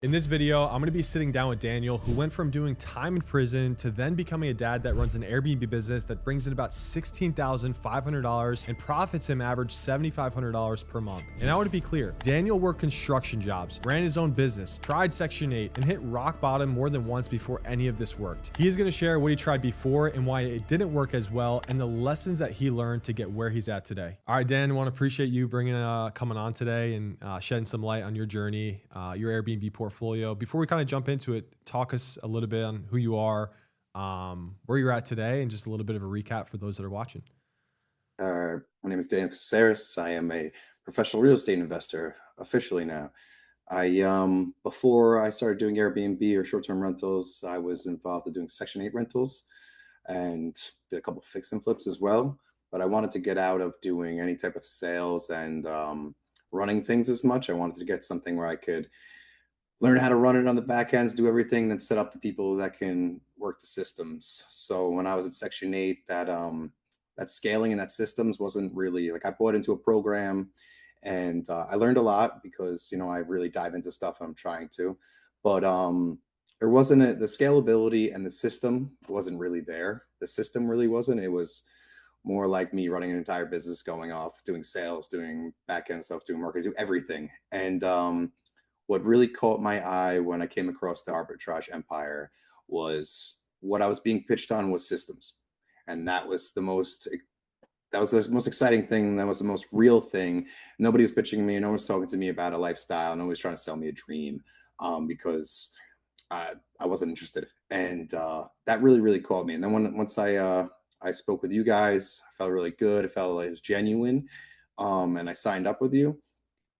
In this video, I'm going to be sitting down with Daniel, who went from doing time in prison to then becoming a dad that runs an Airbnb business that brings in about $16,500 and profits him average $7,500 per month. And I want to be clear, Daniel worked construction jobs, ran his own business, tried Section 8, and hit rock bottom more than once before any of this worked. He is going to share what he tried before and why it didn't work as well, and the lessons that he learned to get where he's at today. All right, Dan, I want to appreciate you coming on today and shedding some light on your journey, your Airbnb portfolio. Before we kind of jump into it, talk us a little bit on who you are, where you're at today, and just a little bit of a recap for those that are watching. My name is Daniel Caceres. I am a professional real estate investor officially now. Before I started doing Airbnb or short-term rentals, I was involved in doing Section 8 rentals and did a couple fix and flips as well. But I wanted to get out of doing any type of sales and running things as much. I wanted to get something where I could learn how to run it on the back ends, do everything, then set up the people that can work the systems. So when I was at Section 8, that scaling and that systems wasn't really like I bought into a program and I learned a lot because I really dive into stuff I'm trying to, but there wasn't the scalability and the system wasn't really there. The system really wasn't. It was more like me running an entire business, going off, doing sales, doing back end stuff, doing marketing, do everything. And what really caught my eye when I came across the Arbitrage Empire was what I was being pitched on was systems. And that was the most exciting thing. That was the most real thing. Nobody was pitching me. No one was talking to me about a lifestyle. No one was trying to sell me a dream because I wasn't interested. And that really, really caught me. And then once I spoke with you guys, I felt really good. I felt like it was genuine. And I signed up with you.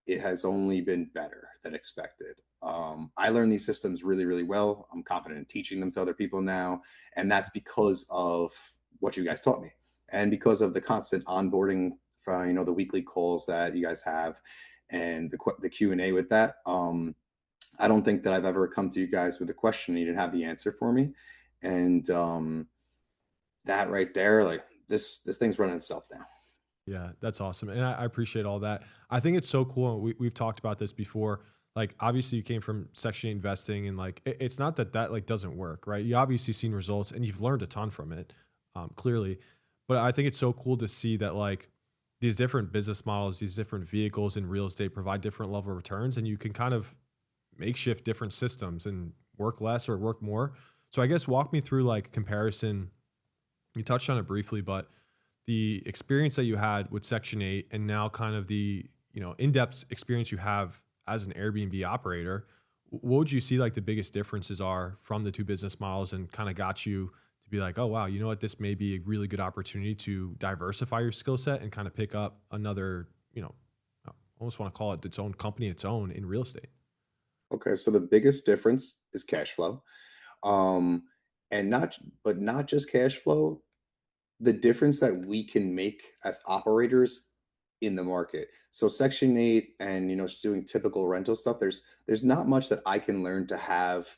It has only been better than expected. I learned these systems really, really well. I'm confident in teaching them to other people now. And that's because of what you guys taught me and because of the constant onboarding from, the weekly calls that you guys have and the Q&A with that. I don't think that I've ever come to you guys with a question and you didn't have the answer for me. And that right there, like this thing's running itself now. Yeah, that's awesome. And I appreciate all that. I think it's so cool. And we've talked about this before. Like, obviously, you came from Section 8 investing, and like, it's not that like doesn't work, right? You obviously seen results and you've learned a ton from it, clearly. But I think it's so cool to see that like these different business models, these different vehicles in real estate provide different level of returns, and you can kind of makeshift different systems and work less or work more. So I guess walk me through like comparison. You touched on it briefly, but the experience that you had with Section 8 and now kind of the, in-depth experience you have as an Airbnb operator, what would you see like the biggest differences are from the two business models and kind of got you to be like, oh, wow, you know what, this may be a really good opportunity to diversify your skill set and kind of pick up another, I almost want to call it its own company, its own in real estate. Okay, so the biggest difference is cash flow. Um, and not just cash flow, the difference that we can make as operators in the market. So Section 8 and just doing typical rental stuff, there's not much that I can learn to have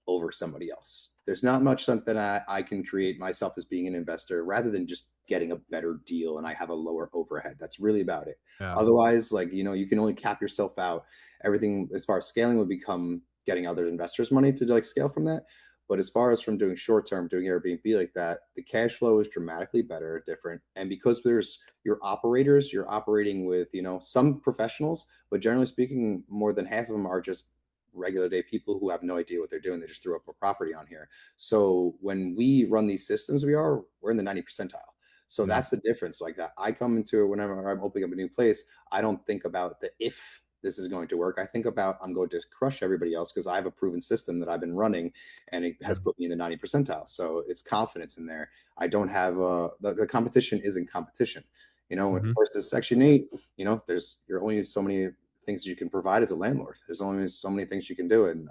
over somebody else. There's not much that I can create myself as being an investor rather than just getting a better deal and I have a lower overhead. That's really about it. Yeah. Otherwise, like, you can only cap yourself out. Everything as far as scaling would become getting other investors money to like scale from that. But as far as from doing short term, doing Airbnb like that, the cash flow is dramatically better, different. And because there's your operators, you're operating with, some professionals, but generally speaking, more than half of them are just regular day people who have no idea what they're doing. They just threw up a property on here. So when we run these systems, we're in the 90 percentile. So Yeah. that's the difference. Like that, I come into it whenever I'm opening up a new place. I don't think about the if this is going to work. I think about I'm going to crush everybody else because I have a proven system that I've been running and it Yeah. has put me in the 90 percentile. So it's confidence in there. I don't have the competition isn't competition, Hmm. versus Section 8, you're only so many things you can provide as a landlord. There's only so many things you can do. And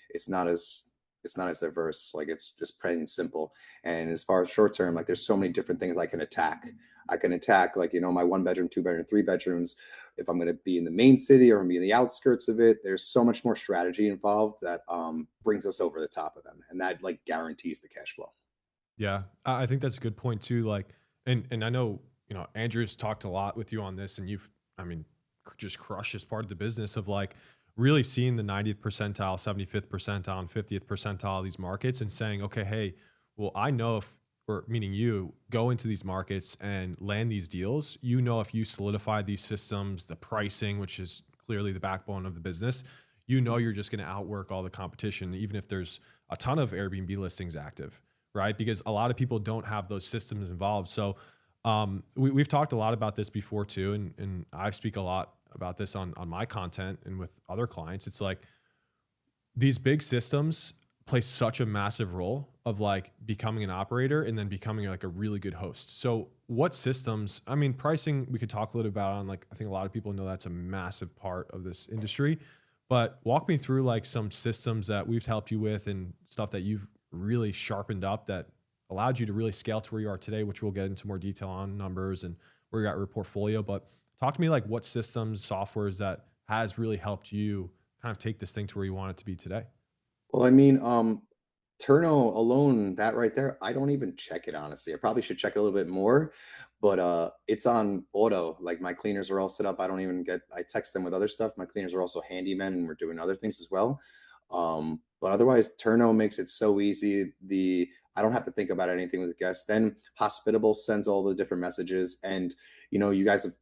it's not as it's not as diverse. Like it's just plain and simple. And as far as short term, like there's so many different things I can attack. I can attack like, my 1 bedroom, 2 bedroom, 3 bedrooms. If I'm going to be in the main city or I'm be in the outskirts of it, there's so much more strategy involved that brings us over the top of them. And that like guarantees the cash flow. Yeah. I think that's a good point too. Like, and I know, Andrew's talked a lot with you on this and I mean, just crushed as part of the business of like really seeing the 90th percentile, 75th percentile, and 50th percentile of these markets and saying, okay, hey, well, I know if, or meaning you go into these markets and land these deals, you know, if you solidify these systems, the pricing, which is clearly the backbone of the business, you know, you're just going to outwork all the competition, even if there's a ton of Airbnb listings active, right? Because a lot of people don't have those systems involved. So, we've talked a lot about this before too, and I speak a lot about this on my content and with other clients. It's like these big systems play such a massive role of like becoming an operator and then becoming like a really good host. So what systems, I mean, pricing, we could talk a little about on like, I think a lot of people know that's a massive part of this industry, but walk me through like some systems that we've helped you with and stuff that you've really sharpened up that allowed you to really scale to where you are today, which we'll get into more detail on numbers and where you're at your portfolio. But talk to me like what systems, softwares that has really helped you kind of take this thing to where you want it to be today. Well, I mean, Turno alone, that right there, I don't even check it honestly. I probably should check it a little bit more, but it's on auto. Like my cleaners are all set up. I don't even get I text them with other stuff. My cleaners are also handymen and we're doing other things as well. But otherwise Turno makes it so easy. The I don't have to think about anything with the guests. Then Hospitable sends all the different messages, and you guys have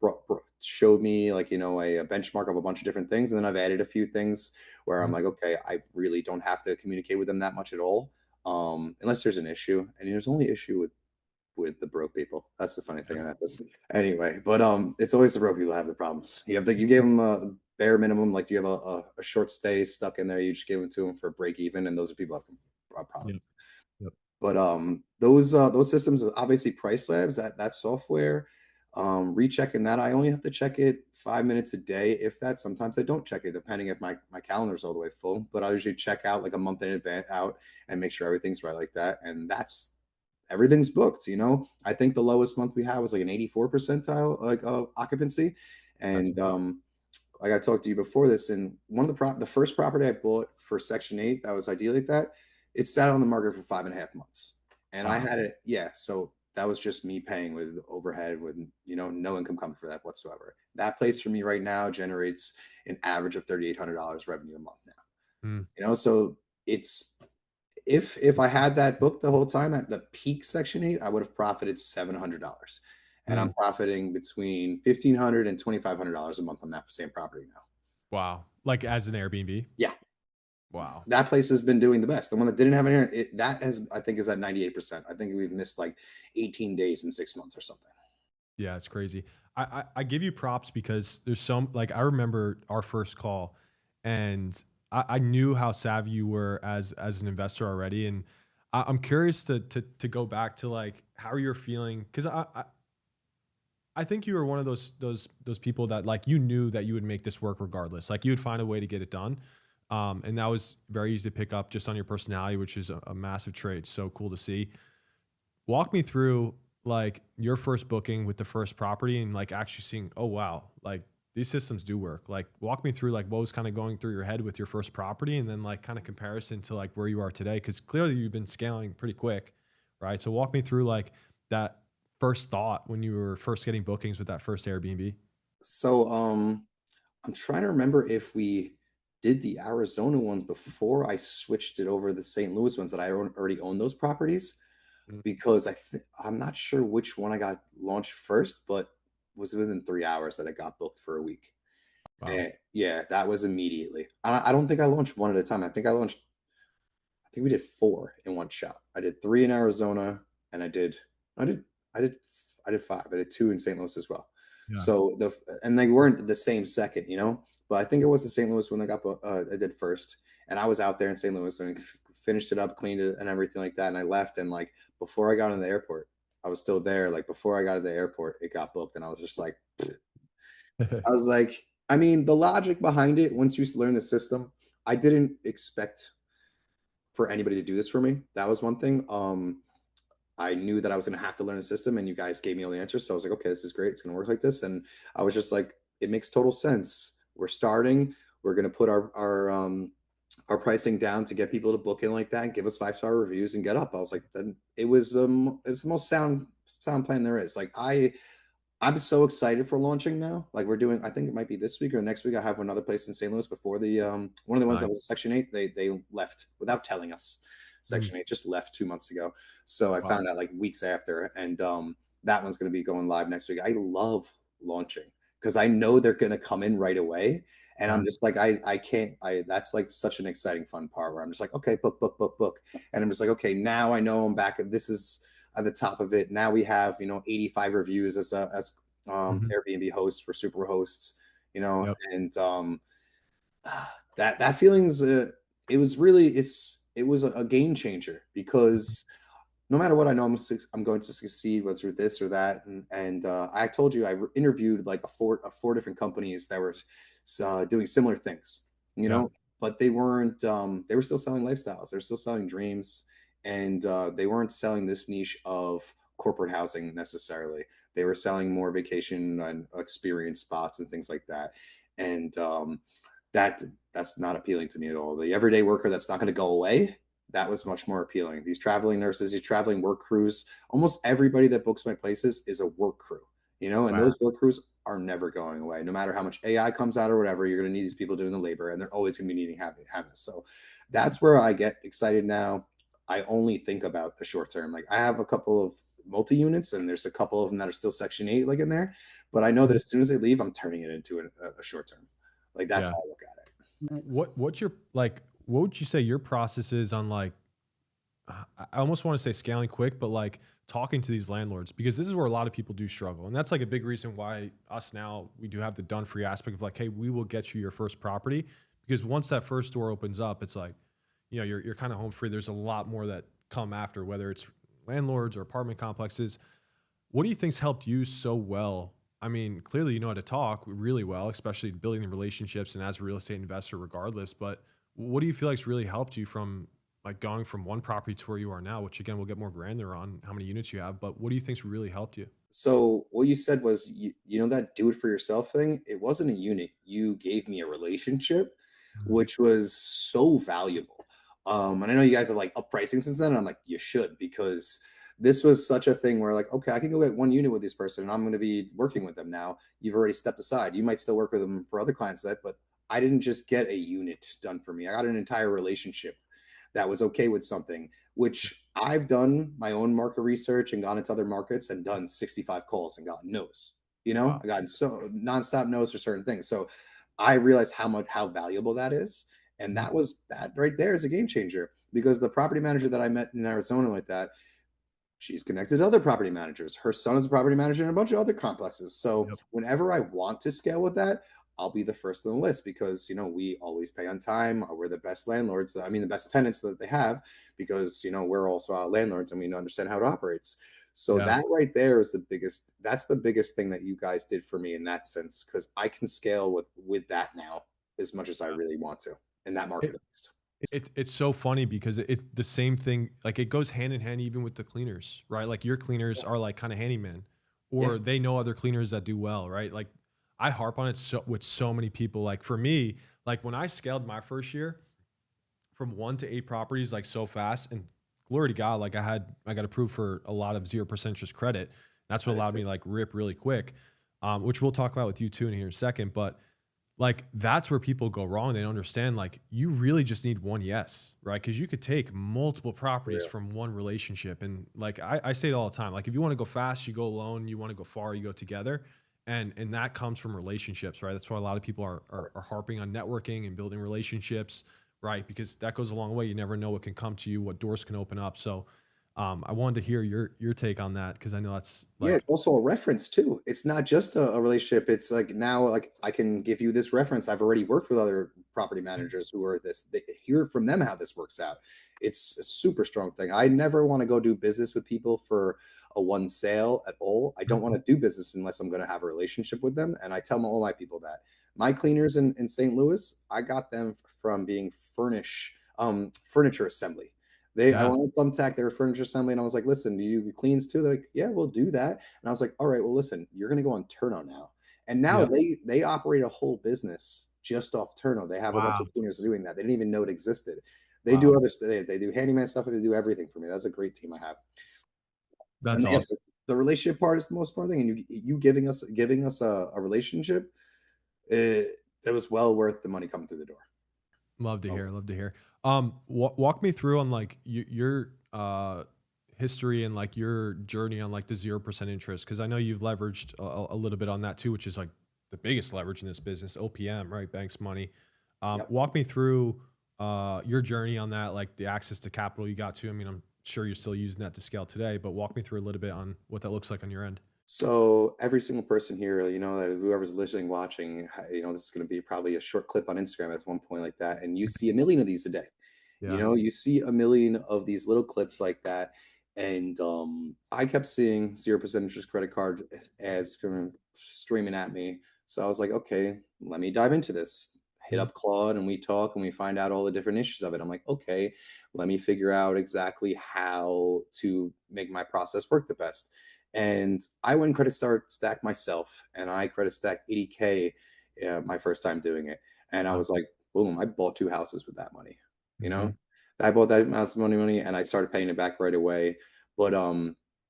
showed me like a benchmark of a bunch of different things, and then I've added a few things where I'm Mhm. like, okay, I really don't have to communicate with them that much at all, unless there's an issue. And there's only issue with the broke people. That's the funny thing Yeah. about this. Anyway, but it's always the broke people that have the problems. You gave them a bare minimum, like you have a short stay stuck in there. You just gave them to them for break even, and those are people who have Yep. problems. Yep. But those systems, obviously Price Labs, that software, rechecking that, I only have to check it 5 minutes a day. If that, sometimes I don't check it, depending if my calendar is all the way full. But I usually check out like a month in advance out and make sure everything's right like that. And that's everything's booked. I think the lowest month we had was like an 84 percentile like occupancy. That's And incredible. like I talked to you before this, and one of the first property I bought for Section 8 that was ideal like that, it sat on the market for 5.5 months. And I Wow. had it, yeah. So that was just me paying with overhead with no income coming for that whatsoever. That place for me right now generates an average of $3,800 revenue a month now. Mm, So it's if I had that book the whole time at the peak Section 8, I would have profited $700. And I'm mm. profiting between $1,500 and $2,500 a month on that same property now. Wow. Like as an Airbnb? Yeah, Wow. that place has been doing the best. The one that didn't have any, that has, I think, is at 98%. I think we've missed like 18 days in 6 months or something. Yeah, it's crazy. I give you props because there's some like I remember our first call and I knew how savvy you were as an investor already. And I'm curious to go back to like how you're feeling because I think you were one of those people that like you knew that you would make this work regardless. Like you would find a way to get it done. And that was very easy to pick up just on your personality, which is a massive trait. So cool to see. Walk me through like your first booking with the first property and like actually seeing, oh wow, like these systems do work. Like walk me through like what was kind of going through your head with your first property and then like kind of comparison to like where you are today. Cause clearly you've been scaling pretty quick, right? So walk me through like that first thought when you were first getting bookings with that first Airbnb. So I'm trying to remember if we did the Arizona ones before I switched it over to the St. Louis ones that already own those properties, Mm. because I'm not sure which one I got launched first, but was within 3 hours that I got booked for a week. Wow. And yeah, that was immediately. I don't think I launched one at a time. I think we did four in one shot. I did three in Arizona, and I did, I did, I did five. I did two in St. Louis as well. Yeah. So and they weren't the same second. But I think it was the St. Louis one that I did first, and I was out there in St. Louis and finished it up, cleaned it, and everything like that. And I left, and like before I got in the airport, I was still there. Like before I got to the airport, it got booked, and I was just like, I was like, I mean, the logic behind it. Once you learn the system, I didn't expect for anybody to do this for me. That was one thing. I knew that I was going to have to learn the system, and you guys gave me all the answers. So I was like, okay, this is great. It's going to work like this. And I was just like, it makes total sense. We're starting. We're going to put our pricing down to get people to book in like that and give us 5-star reviews and get up. I was like, then it was the most sound plan there is. Like I'm so excited for launching now. Like we're doing, I think it might be this week or next week. I have another place in St. Louis before the one of the ones that Nice. was Section 8. They left without telling us. Mm, Section 8 just left 2 months ago. So I wow. found out like weeks after, and that one's going to be going live next week. I love launching because I know they're going to come in right away, and Yeah. I'm just like I can't I that's like such an exciting fun part where I'm just like okay book book book book, and I'm just like okay now I know I'm back. This is at the top of it. Now we have 85 reviews as Mhm. Airbnb hosts for super hosts, Yep. and that feeling's it was a game changer Mhm. because no matter what, I know I'm going to succeed, whether it's this or that. And I told you interviewed like four different companies that were doing similar things, you Yeah. know, but they weren't. They were still selling lifestyles. They're still selling dreams, and they weren't selling this niche of corporate housing necessarily. They were selling more vacation and experience spots and things like that. And that that's not appealing to me at all. The everyday worker that's not going to go away, that was much more appealing. These traveling nurses, these traveling work crews, almost everybody that books my places is a work crew, and Wow. those work crews are never going away. No matter how much AI comes out or whatever, you're going to need these people doing the labor, and they're always going to be needing have this. So that's where I get excited now. I only think about the short term. Like I have a couple of multi units, and there's a couple of them that are still Section 8, like in there. But I know that Mhm. as soon as they leave, I'm turning it into a short term. Like that's Yeah. how I look at it. What's your like, what would you say your process is on like, I almost want to say scaling quick, but like talking to these landlords, because this is where a lot of people do struggle. And that's like a big reason why us now, we do have the done free aspect of like, hey, we will get you your first property. Because once that first door opens up, it's like, you're kind of home free. There's a lot more that come after, whether it's landlords or apartment complexes. What do you think's helped you so well? I mean, clearly you know how to talk really well, especially building the relationships and as a real estate investor, regardless. But what do you feel like's really helped you from like going from one property to where you are now? Which again, we'll get more granular on how many units you have. But what do you think's really helped you? So what you said was you know that do it for yourself thing. It wasn't a unit. You gave me a relationship, Mhm. which was so valuable. And I know you guys have like up pricing since then. And I'm like, you should because this was such a thing where like, okay, I can go get one unit with this person, and I'm going to be working with them now. You've already stepped aside. You might still work with them for other clients, but I didn't just get a unit done for me. I got an entire relationship that was okay with something, which I've done my own market research and gone into other markets and done 65 calls and gotten no's. Wow. I gotten so nonstop no's for certain things. So I realized how valuable that is. And Mhm. that right there is a game changer because the property manager that I met in Arizona like that, she's connected to other property managers. Her son is a property manager in a bunch of other complexes. So Yep. whenever I want to scale with that, I'll be the first on the list because we always pay on time. We're the best landlords. I mean, the best tenants that they have because we're also our landlords and we understand how it operates. So Yeah. that right there is the biggest. That's the biggest thing that you guys did for me in that sense because I can scale with that now as much as I really want to in that market Yeah. at least. It's so funny because it's the same thing, like, it goes hand in hand even with the cleaners, right? Like, your cleaners Yeah, are, like, kinda handyman, yeah, or they know other cleaners that do well, right? Like, I harp on it with so many people, like, for me, like, when I scaled my first year from 1 to 8 properties, like, so fast, and glory to God, like, I got approved for a lot of 0% interest credit. That's what I did allowed too. me to, like, rip really quick, which we'll talk about with you too in here in a second, but like, that's where people go wrong. They don't understand, like, you really just need one yes, right? Because you could take multiple For properties real. from one relationship. And like I say it all the time. Like, if you want to go fast, you go alone. You want to go far, you go together. And that comes from relationships, right? That's why a lot of people are harping on networking and building relationships, right? Because that goes a long way. You never know what can come to you, what doors can open up. So I wanted to hear your take on that because I know that's Yeah, like, it's also a reference too. It's not just a relationship. It's like now, like I can give you this reference. I've already worked with other property managers who are this. They hear from them how this works out. It's a super strong thing. I never want to go do business with people for a one sale at all. I don't want to do business unless I'm going to have a relationship with them. And I tell all my people that my cleaners in St. Louis, I got them from being furniture assembly. I yeah, went to Thumbtack, they were furniture assembly, and I was like, listen, do you do cleans too? They're like, yeah, we'll do that. And I was like, all right, well, listen, you're gonna go on Turno now. And now yeah. they operate a whole business just off Turno. They have a bunch Wow. of cleaners doing that. They didn't even know it existed. They do Wow. other stuff, they do handyman stuff, and they do everything for me. That's a great team I have. That's And yeah, awesome. the relationship part is the most important thing, and you giving us a relationship, it was well worth the money coming through the door. Love to So hear. Love to hear. Walk me through on like your history and like your journey on like the 0% interest, because I know you've leveraged a little bit on that too, which is like the biggest leverage in this business, OPM, right? Banks money. yep. Walk me through your journey on that, like the access to capital you got to. I mean, I'm sure you're still using that to scale today, but walk me through a little bit on what that looks like on your end. So every single person here, that whoever's listening, watching, this is going to be probably a short clip on Instagram at one point like that, and you see a million of these a day. Yeah. You see a million of these little clips like that, and I kept seeing 0% interest credit card ads from streaming at me. So I was like, okay, let me dive into this. Hit Mhm. up Claude and we talk and we find out all the different issues of it. I'm like, okay, let me figure out exactly how to make my process work the best. And I went credit start stack myself, and I credit stacked 80K my first time doing it. And I Wow. was like, boom, I bought two houses with that money. You Mhm. know, I bought that amount of money, and I started paying it back right away. But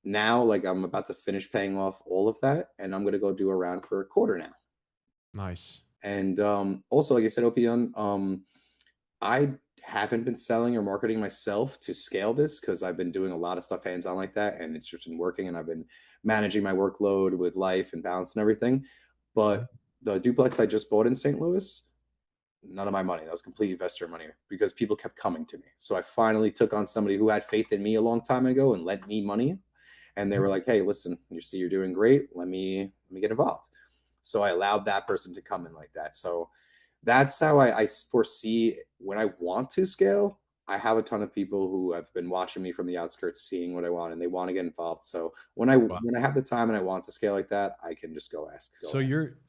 now like I'm about to finish paying off all of that, and I'm gonna go do a round for a quarter now. Nice. And also, like I said, OPM, I haven't been selling or marketing myself to scale this because I've been doing a lot of stuff hands on like that, and it's just been working. And I've been managing my workload with life and balance and everything. Mhm. But the duplex I just bought in St. Louis, none of my money. That was complete investor money because people kept coming to me. So I finally took on somebody who had faith in me a long time ago and lent me money. And they Mhm. were like, "Hey, listen, you see you're doing great. Let me get involved." So I allowed that person to come in like that. So that's how I foresee when I want to scale. I have a ton of people who have been watching me from the outskirts, seeing what I want, and they want to get involved. So Wow. when I have the time and I want to scale like that, I can just So go ask.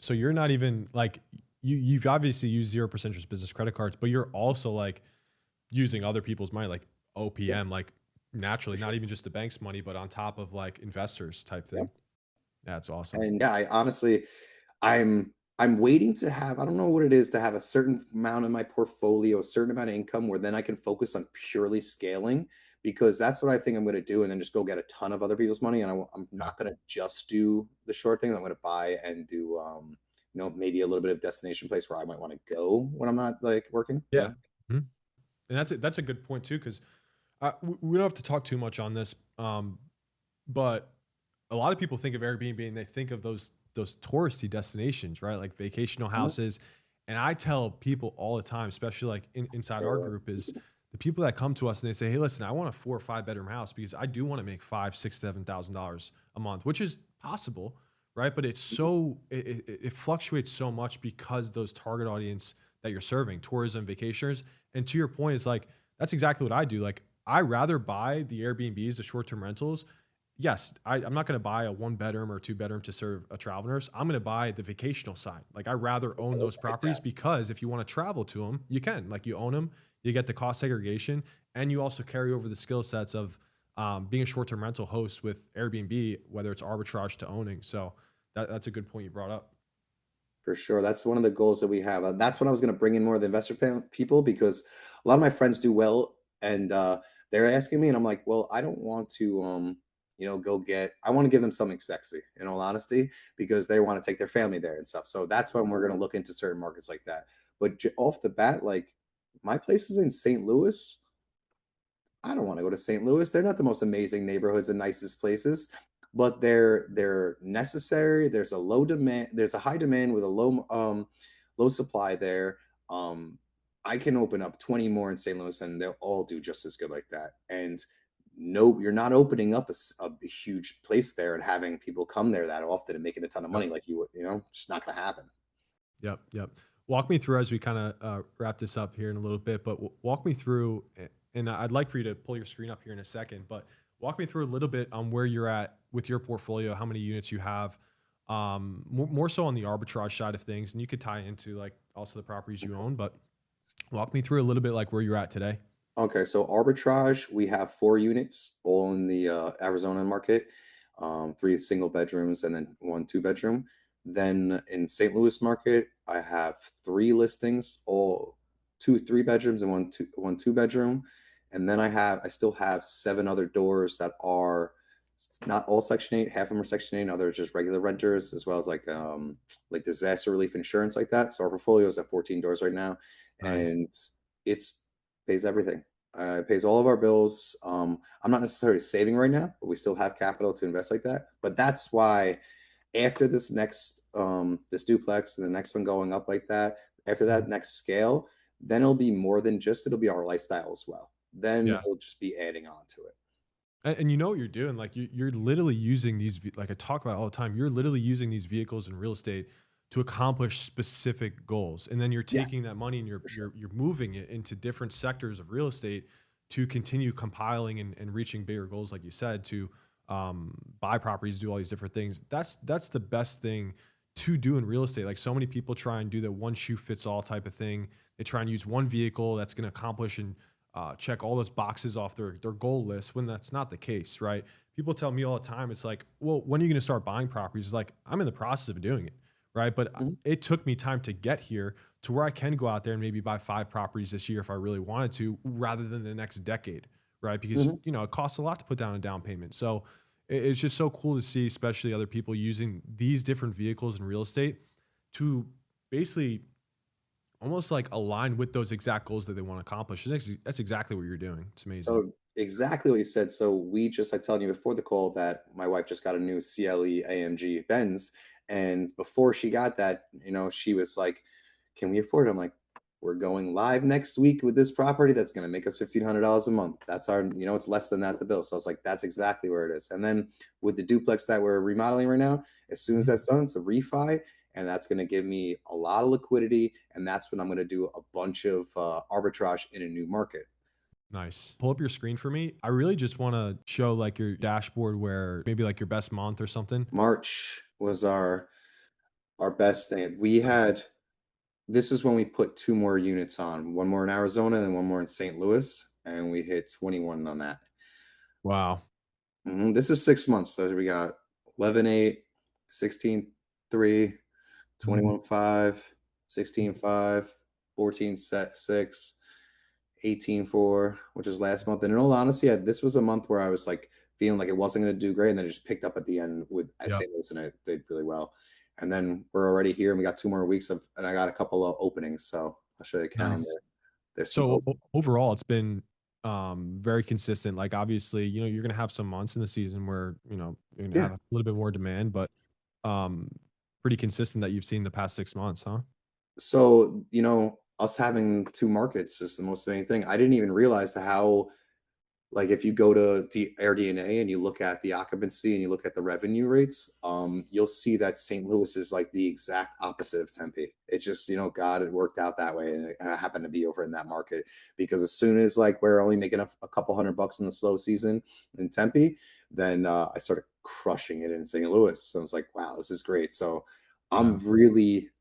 you're not even like you've obviously used 0% interest business credit cards, but you're also like using other people's money, like Yeah, OPM, like for naturally, not sure. even just the bank's money, but on top of like investors type thing. Yep. That's awesome. And yeah, I honestly, I'm waiting to have, I don't know what it is, to have a certain amount in my portfolio, a certain amount of income where then I can focus on purely scaling, because that's what I think I'm going to do, and then just go get a ton of other people's money. And I'm Yeah. not going to just do the short thing. I'm going to buy and do maybe a little bit of destination place where I might want to go when I'm not like working. Yeah. Mhm. And that's a good point too, because we don't have to talk too much on this, but a lot of people think of Airbnb and they think of those touristy destinations, right? Like vacational Mhm. houses. And I tell people all the time, especially like inside our group, is the people that come to us and they say, "Hey, listen, I want a 4 or 5 bedroom house because I do want to make five, six, $7,000 a month," which is possible, right? But it's it fluctuates so much because those target audience that you're serving, tourism, vacationers. And to your point, is like that's exactly what I do. Like I rather buy the Airbnbs, the short term rentals. Yes, I'm not going to buy a 1 bedroom or 2 bedroom to serve a travel nurse. I'm going to buy the vacational side. Like I rather own those Like properties that. because if you want to travel to them, you can. Like you own them, you get the cost segregation, and you also carry over the skill sets of being a short term rental host with Airbnb, whether it's arbitrage to owning. So that's a good point you brought up. For sure. That's one of the goals that we have. That's when I was going to bring in more of the investor people, because a lot of my friends do well, and they're asking me, and I'm like, well, I don't want to, go get. I want to give them something sexy, in all honesty, because they want to take their family there and stuff. So that's when we're going to look into certain markets like that. But off the bat, like my place is in St. Louis. I don't want to go to St. Louis. They're not the most amazing neighborhoods and nicest places, but they're necessary. There's a low demand. There's a high demand with a low supply there. Um, I can open up 20 more in St. Louis, and they'll all do just as good like that. And no, you're not opening up a huge place there and having people come there that often and making a ton of Yep. money like you would. It's just not going to happen. Yep. Yep. Walk me through as we kind of wrap this up here in a little bit, but walk me through, and I'd like for you to pull your screen up here in a second, but walk me through a little bit on where you're at with your portfolio, how many units you have, more so on the arbitrage side of things, and you could tie into like also the properties you own, but walk me through a little bit like where you're at today. Okay, so arbitrage, we have 4 units all in the Arizona market, three single bedrooms and then one two-bedroom. Then in St. Louis market, I have three listings, all two three-bedrooms and one two-bedroom. And then I still have seven other doors that are It's not all Section 8. Half of them are Section 8, and others just regular renters, as well as like disaster relief insurance like that. So our portfolio is at 14 doors right now, Nice. and it's pays everything. It pays all of our bills. I'm not necessarily saving right now, but we still have capital to invest like that. But that's why after this next this duplex and the next one going up like that, after Mhm. that next scale, then it'll be more than just it'll be our lifestyle as well. Then Yeah. it'll just be adding on to it. And you know what you're doing. Like you're literally using these, like I talk about all the time, you're literally using these vehicles in real estate to accomplish specific goals. And then you're Yeah, taking that money and for sure. you're moving it into different sectors of real estate to continue compiling and reaching bigger goals, like you said, to buy properties, do all these different things. That's the best thing to do in real estate. Like so many people try and do the one shoe fits all type of thing. They try and use one vehicle that's going to accomplish and check all those boxes off their goal list when that's not the case, right? People tell me all the time, it's like, well, when are you going to start buying properties? Like, I'm in the process of doing it, right? But Mhm, it took me time to get here to where I can go out there and maybe buy 5 properties this year if I really wanted to, rather than the next decade, right? Because mhm. it costs a lot to put down a down payment. So it's just so cool to see, especially other people using these different vehicles in real estate to basically almost like align with those exact goals that they want to accomplish. That's exactly what you're doing. It's amazing. So exactly what you said. So we just like telling you before the call that my wife just got a new CLE AMG Benz, and before she got that, she was like, "Can we afford it?" I'm like, "We're going live next week with this property that's going to make us $1,500 a month. That's our, it's less than that the bill." So I was like, "That's exactly where it is." And then with the duplex that we're remodeling right now, as soon as Mhm. that's done, it's a refi, and that's going to give me a lot of liquidity, and that's when I'm going to do a bunch of arbitrage in a new market. Nice. Pull up your screen for me. I really just want to show like your dashboard where maybe like your best month or something. March was our best thing. We had this is when we put two more units on, one more in Arizona and one more in St. Louis, and we hit 21 on that. Wow. This is 6 months. So we got 11.8, 16.3, Mhm. 21.5, 16.5, 14.6, 18.4, which is last month. And in all honesty, this was a month where I was like feeling like it wasn't going to do great, and then it just picked up at the end with Yep. St. Louis, and it did really well. And then we're already here, and we got 2 more weeks and I got a couple of openings, so I'll show you the calendar. Nice. There's some So open. overall, it's been very consistent. Like obviously, you're gonna have some months in the season where you're gonna Yeah. have a little bit more demand, but um, pretty consistent that you've seen the past 6 months, huh? So us having two markets is the most amazing thing. I didn't even realize how. Like if you go to AirDNA and you look at the occupancy and you look at the revenue rates, you'll see that St. Louis is like the exact opposite of Tempe. It just, God, it worked out that way, and it happened to be over in that market because as soon as like we're only making a couple $100 in the slow season in Tempe, then I started crushing it in St. Louis. So I was like, wow, this is great. So Yeah.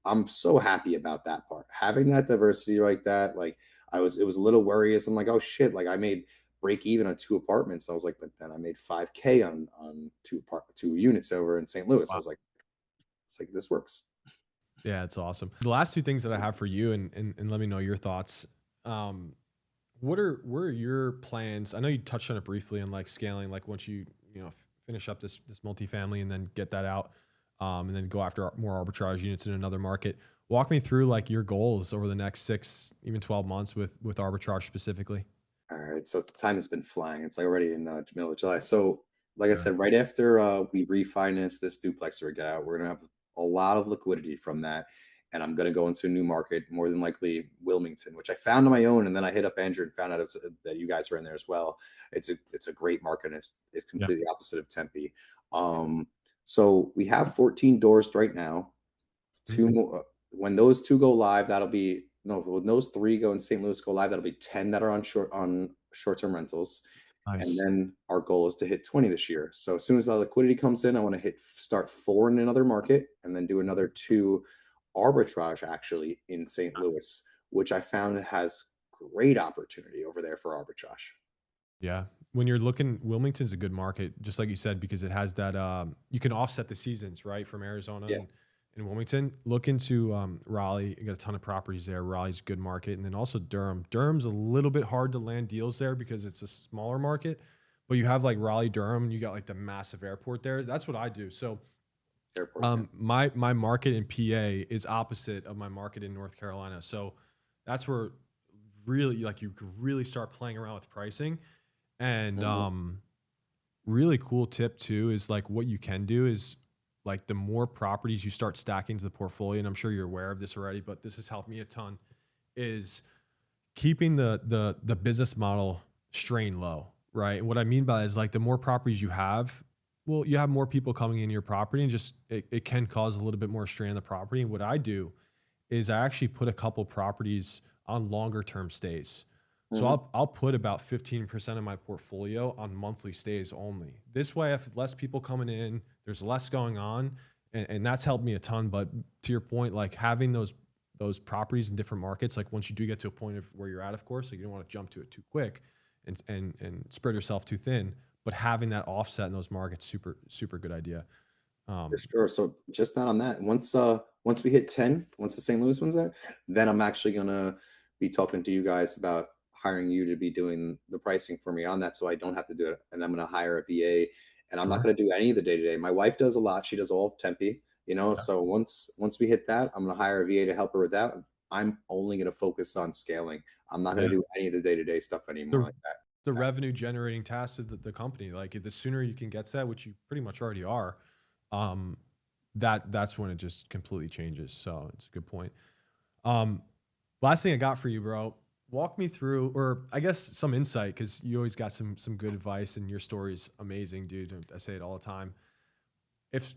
I'm so happy about that part. Having that diversity like that, like it was a little worrisome. I'm like, oh shit, like I made break even on two apartments. I was like, but then I made 5K on two units over in St. Louis. I Wow. was like, it's like this works. Yeah, it's awesome. The last two things that I have for you, and let me know your thoughts. Um, what are your plans? I know you touched on it briefly on like scaling, like once finish up this multifamily and then get that out, and then go after more arbitrage units in another market. Walk me through like your goals over the next 6, even 12 months with arbitrage specifically. All right, so time has been flying. It's like already in middle of July. So, like I Yeah. said, right after we refinance this duplex or get out, we're gonna have a lot of liquidity from that, and I'm gonna go into a new market, more than likely Wilmington, which I found on my own, and then I hit up Andrew and found out that you guys are in there as well. It's a great market, and it's Yeah. completely opposite of Tempe. Um, so we have 14 doors right now. Mhm. Two more when those two go live, that'll be no, when those three go in St. Louis go live, that'll be 10 that are on short-term rentals. And Nice. then our goal is to hit 20 this year. So as soon as that liquidity comes in, I want to start four in another market and then do another two arbitrage actually in St. Louis, which I found has great opportunity over there for arbitrage. Yeah. When you're looking, Wilmington's a good market, just like you said, because it has that you can offset the seasons, right? From Arizona Yeah. and Wilmington. Look into Raleigh. You got a ton of properties there. Raleigh's a good market. And then also Durham. Durham's a little bit hard to land deals there because it's a smaller market, but you have like Raleigh, Durham, you got like the massive airport there. That's what I do. So Airport, yeah. my market in PA is opposite of my market in North Carolina. So that's where really like you could really start playing around with pricing. And Mhm. really cool tip too is like what you can do is like the more properties you start stacking to the portfolio, and I'm sure you're aware of this already, but this has helped me a ton, is keeping the business model strain low, right? And what I mean by that is like the more properties you have, well, you have more people coming in your property and just it can cause a little bit more strain on the property. And what I do is I actually put a couple properties on longer term stays. So Mhm. I'll put about 15% of my portfolio on monthly stays only. This way, if less people coming in, there's less going on, and that's helped me a ton. But to your point, like having those properties in different markets, like once you do get to a point of where you're at, of course, like you don't want to jump to it too quick and spread yourself too thin. But having that offset in those markets, super good idea. For Um, sure. So just not on that. Once we hit 10, once the St. Louis one's there, then I'm actually gonna be talking to you guys about hiring you to be doing the pricing for me on that so I don't have to do it. And I'm gonna hire a VA and I'm not sure. gonna do any of the day-to-day. My wife does a lot. She does all of Tempe, Yeah. so once we hit that, I'm gonna hire a VA to help her with that. And I'm only gonna focus on scaling. I'm not gonna Yeah. do any of the day-to-day stuff anymore The like that. the revenue generating tasks of the company. Like the sooner you can get to that, which you pretty much already are, um, that's when it just completely changes. So it's a good point. Um, last thing I got for you, bro. Walk me through, or I guess some insight, because you always got some good advice, and your story's amazing, dude. I say it all the time. If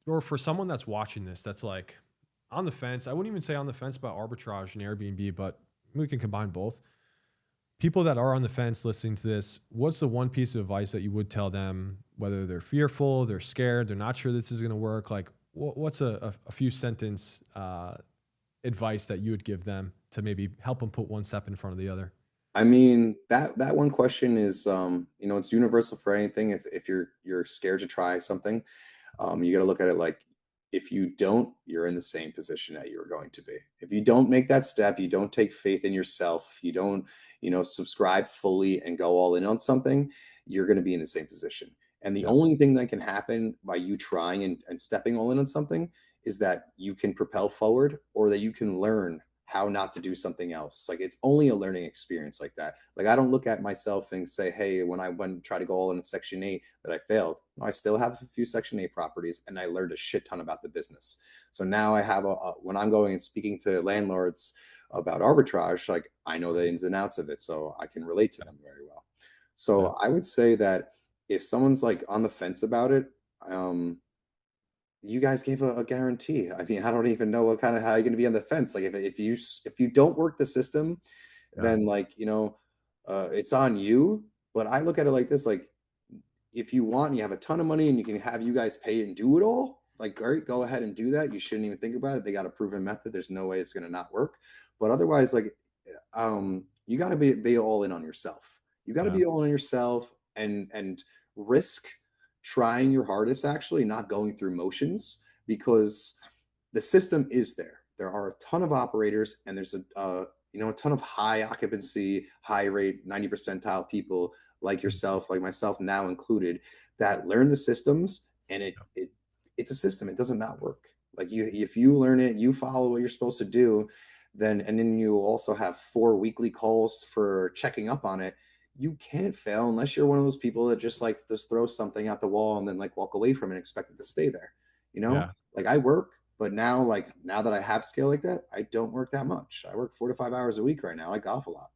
or for someone that's watching this, that's like on the fence. I wouldn't even say on the fence about arbitrage and Airbnb, but we can combine both. People that are on the fence listening to this, what's the one piece of advice that you would tell them, whether they're fearful, they're scared, they're not sure this is going to work? Like, what's a few sentence advice that you would give them to maybe help them put one step in front of the other? I mean, that one question is, it's universal for anything. If you're scared to try something, you got to look at it like if you don't, you're in the same position that you're going to be. If you don't make that step, you don't take faith in yourself, you don't, subscribe fully and go all in on something, you're going to be in the same position. And the Yeah. only thing that can happen by you trying and stepping all in on something is that you can propel forward or that you can learn how not to do something else. Like it's only a learning experience like that. Like I don't look at myself and say, hey, when I went and try to go all in Section 8 that I failed. No, I still have a few Section 8 properties and I learned a shit ton about the business. So now I have when I'm going and speaking to landlords about arbitrage, like I know the ins and outs of it. So I can relate to them very well. Yeah. So I would say that if someone's like on the fence about it, um, you guys gave a guarantee. I mean, I don't even know what kind of how you're going to be on the fence. Like if you don't work the system, Yeah. then it's on you. But I look at it like this: like if you want, and you have a ton of money, and you can have you guys pay and do it all. Like, great, go ahead and do that. You shouldn't even think about it. They got a proven method. There's no way it's going to not work. But otherwise, you got to be all in on yourself. You got to Yeah. be all in on yourself and risk trying your hardest. Actually, not going through motions because the system is there. There are a ton of operators, and there's a ton of high occupancy, high rate, 90 percentile people like Mm. yourself, like myself now included, that learn the systems, and Yeah. it's a system. It doesn't not work. Like if you learn it, you follow what you're supposed to do, then you also have 4 weekly calls for checking up on it. You can't fail unless you're one of those people that just throw something at the wall and then like walk away from it and expect it to stay there. You know, Yeah. like I work, but now that I have scale like that, I don't work that much. I work 4 to 5 hours a week right now. I golf a lot.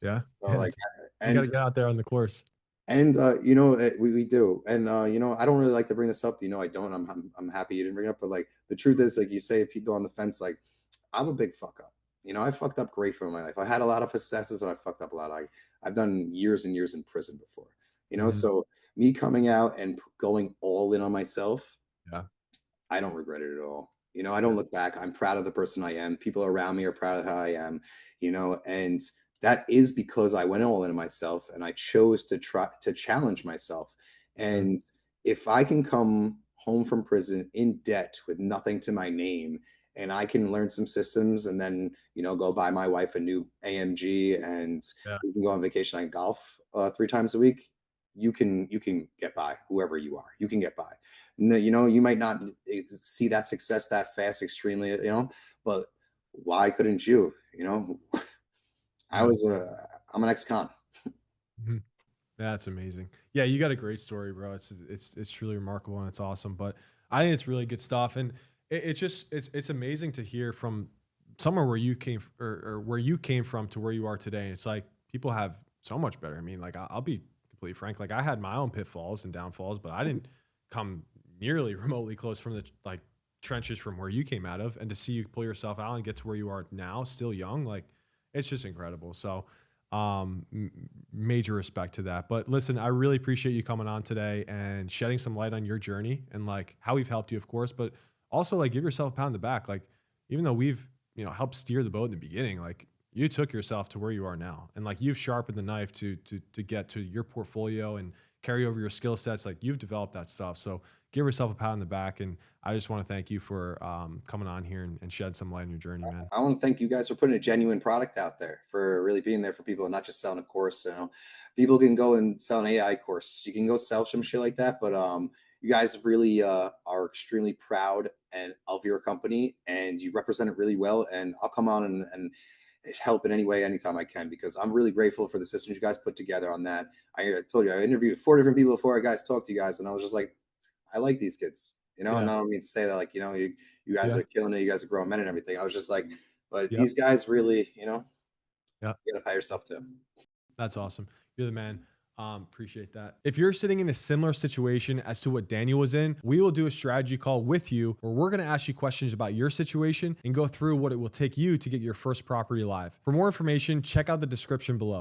Yeah. So Yeah. like, You got to and get out there on the course. we do. And I don't really like to bring this up. I don't. I'm happy you didn't bring it up. But like the truth is, like you say, people on the fence, like I'm a big fuck up. I fucked up great for my life. I had a lot of successes and I fucked up a lot. I've done years and years in prison before. Mhm. So me coming out and going all in on myself, Yeah. I don't regret it at all. I don't Yeah. look back. I'm proud of the person I am. People around me are proud of how I am, and that is because I went all into myself and I chose to try to challenge myself. Sure. And if I can come home from prison in debt with nothing to my name and I can learn some systems and then, go buy my wife a new AMG and Yeah. we can go on vacation and golf 3 times a week, you can get by. Whoever you are, you can get by. No, you might not see that success that fast, extremely, but why couldn't you? I Yeah. was I'm an ex-con. Mhm. That's amazing. Yeah, you got a great story, bro. It's truly remarkable and it's awesome. But I think it's really good stuff, and it's just it's amazing to hear from somewhere where you came or where you came from to where you are today. And it's like people have so much better. I mean, like I'll be completely frank. Like I had my own pitfalls and downfalls, but I didn't come nearly remotely close from the like trenches from where you came out of. And to see you pull yourself out and get to where you are now, still young, like it's just incredible. So major respect to that. But listen, I really appreciate you coming on today and shedding some light on your journey and like how we've helped you, of course, but also like give yourself a pat on the back. Like, even though we've, helped steer the boat in the beginning, like you took yourself to where you are now. And like you've sharpened the knife to get to your portfolio and carry over your skill sets. Like you've developed that stuff. So give yourself a pat on the back. And I just want to thank you for coming on here and shed some light on your journey, man. I want to thank you guys for putting a genuine product out there, for really being there for people and not just selling a course. People can go and sell an AI course. You can go sell some shit like that, but you guys really are extremely proud and of your company, and you represent it really well. And I'll come on and help in any way, anytime I can, because I'm really grateful for the systems you guys put together on that. I told you I interviewed 4 different people before I guys talked to you guys, and I was just like, I like these kids, and Yeah. I don't mean to say that like, you guys Yeah. are killing it, you guys are growing men and everything. I was just like, but Yep. these guys really, Yeah. you gotta pay yourself too. That's awesome. You're the man. Appreciate that. If you're sitting in a similar situation as to what Daniel was in, we will do a strategy call with you where we're going to ask you questions about your situation and go through what it will take you to get your first property live. For more information, check out the description below.